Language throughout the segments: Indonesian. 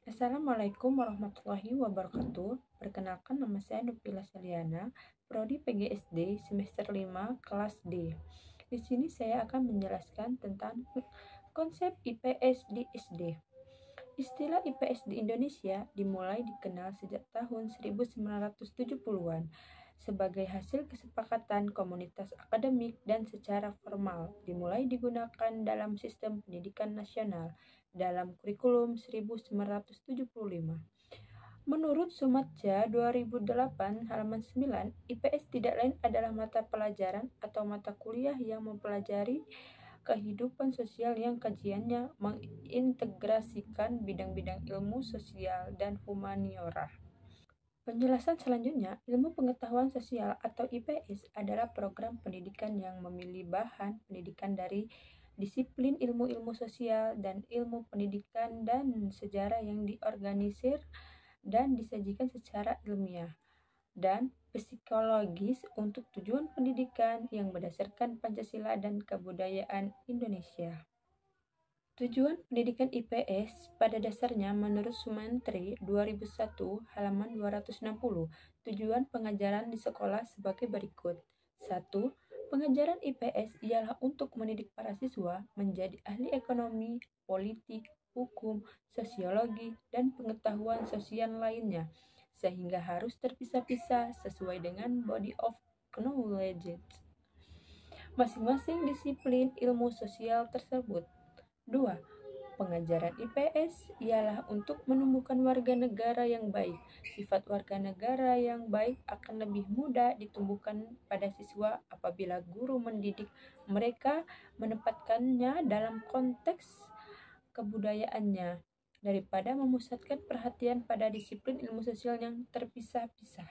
Assalamualaikum warahmatullahi wabarakatuh. Perkenalkan, nama saya Nupila Seliana, Prodi PGSD semester 5 kelas D. Di sini saya akan menjelaskan tentang konsep IPS di SD. Istilah IPS di Indonesia dimulai dikenal sejak tahun 1970-an sebagai hasil kesepakatan komunitas akademik dan secara formal dimulai digunakan dalam sistem pendidikan nasional dalam kurikulum 1975. Menurut Sumatja 2008 halaman 9, IPS tidak lain adalah mata pelajaran atau mata kuliah yang mempelajari kehidupan sosial yang kajiannya mengintegrasikan bidang-bidang ilmu sosial dan humaniora. Penjelasan selanjutnya, ilmu pengetahuan sosial atau IPS adalah program pendidikan yang memilih bahan pendidikan dari disiplin ilmu-ilmu sosial dan ilmu pendidikan dan sejarah yang diorganisir dan disajikan secara ilmiah dan psikologis untuk tujuan pendidikan yang berdasarkan Pancasila dan kebudayaan Indonesia. Tujuan pendidikan IPS pada dasarnya menurut Sumantri 2001 halaman 260, tujuan pengajaran di sekolah sebagai berikut. 1. Pengajaran IPS ialah untuk mendidik para siswa menjadi ahli ekonomi, politik, hukum, sosiologi, dan pengetahuan sosial lainnya, sehingga harus terpisah-pisah sesuai dengan body of knowledge masing-masing disiplin ilmu sosial tersebut. 2. Pengajaran IPS ialah untuk menumbuhkan warga negara yang baik. Sifat warga negara yang baik akan lebih mudah ditumbuhkan pada siswa apabila guru mendidik mereka menempatkannya dalam konteks kebudayaannya daripada memusatkan perhatian pada disiplin ilmu sosial yang terpisah-pisah.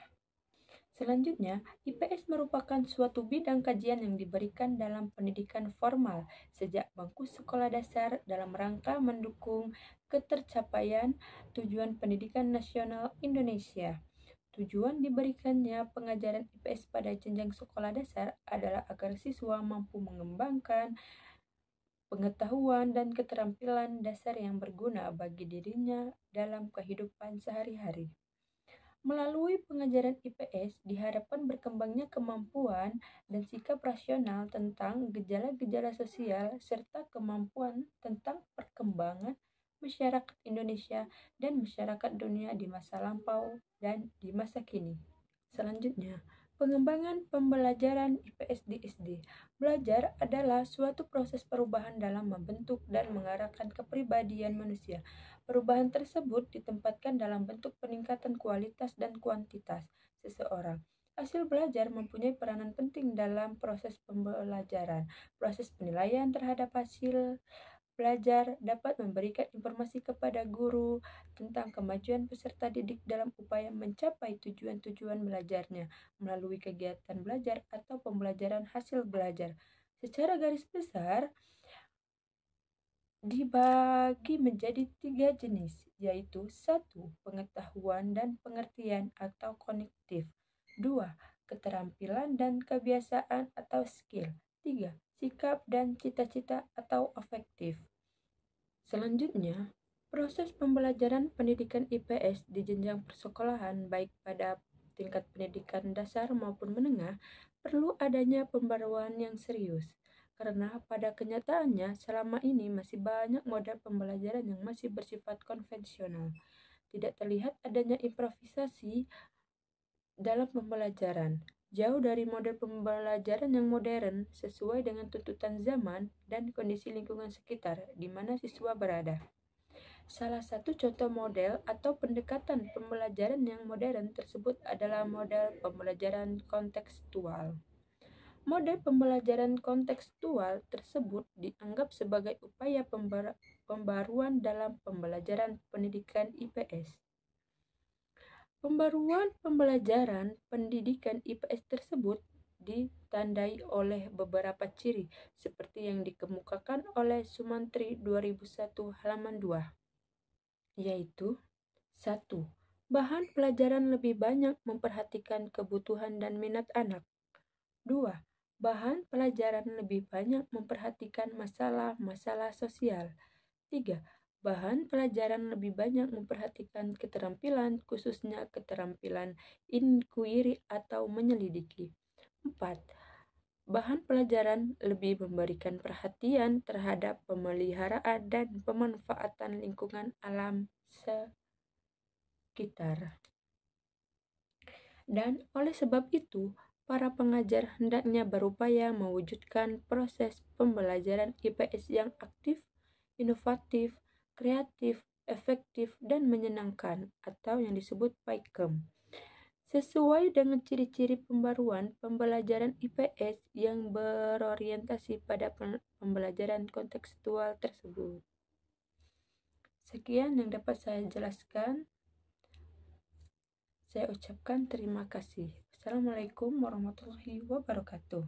Selanjutnya, IPS merupakan suatu bidang kajian yang diberikan dalam pendidikan formal sejak bangku sekolah dasar dalam rangka mendukung ketercapaian tujuan pendidikan nasional Indonesia. Tujuan diberikannya pengajaran IPS pada jenjang sekolah dasar adalah agar siswa mampu mengembangkan pengetahuan dan keterampilan dasar yang berguna bagi dirinya dalam kehidupan sehari-hari. Melalui pengajaran IPS diharapkan berkembangnya kemampuan dan sikap rasional tentang gejala-gejala sosial serta kemampuan tentang perkembangan masyarakat Indonesia dan masyarakat dunia di masa lampau dan di masa kini. Selanjutnya, pengembangan pembelajaran IPS di SD. Belajar adalah suatu proses perubahan dalam membentuk dan mengarahkan kepribadian manusia. Perubahan tersebut ditempatkan dalam bentuk peningkatan kualitas dan kuantitas seseorang. Hasil belajar mempunyai peranan penting dalam proses pembelajaran. Proses penilaian terhadap hasil belajar dapat memberikan informasi kepada guru tentang kemajuan peserta didik dalam upaya mencapai tujuan-tujuan belajarnya melalui kegiatan belajar atau pembelajaran hasil belajar. Secara garis besar, dibagi menjadi 3 jenis, yaitu 1. Pengetahuan dan pengertian atau kognitif. 2. Keterampilan dan kebiasaan atau skill. 3. Sikap dan cita-cita atau afektif. Selanjutnya, proses pembelajaran pendidikan IPS di jenjang persekolahan baik pada tingkat pendidikan dasar maupun menengah perlu adanya pembaruan yang serius. Karena pada kenyataannya selama ini masih banyak model pembelajaran yang masih bersifat konvensional. Tidak terlihat adanya improvisasi dalam pembelajaran. Jauh dari model pembelajaran yang modern sesuai dengan tuntutan zaman dan kondisi lingkungan sekitar di mana siswa berada. Salah satu contoh model atau pendekatan pembelajaran yang modern tersebut adalah model pembelajaran kontekstual. Model pembelajaran kontekstual tersebut dianggap sebagai upaya pembaruan dalam pembelajaran pendidikan IPS. Pembaruan pembelajaran pendidikan IPS tersebut ditandai oleh beberapa ciri seperti yang dikemukakan oleh Sumantri 2001 halaman 2, yaitu 1. Bahan pelajaran lebih banyak memperhatikan kebutuhan dan minat anak. 2. Bahan pelajaran lebih banyak memperhatikan masalah-masalah sosial. 3. Bahan pelajaran lebih banyak memperhatikan keterampilan, khususnya keterampilan inquiry atau menyelidiki. 4. Bahan pelajaran lebih memberikan perhatian terhadap pemeliharaan dan pemanfaatan lingkungan alam sekitar. Dan oleh sebab itu, para pengajar hendaknya berupaya mewujudkan proses pembelajaran IPS yang aktif, inovatif, kreatif, efektif, dan menyenangkan, atau yang disebut PAIKEM. Sesuai dengan ciri-ciri pembaruan pembelajaran IPS yang berorientasi pada pembelajaran kontekstual tersebut. Sekian yang dapat saya jelaskan. Saya ucapkan terima kasih. Assalamualaikum warahmatullahi wabarakatuh.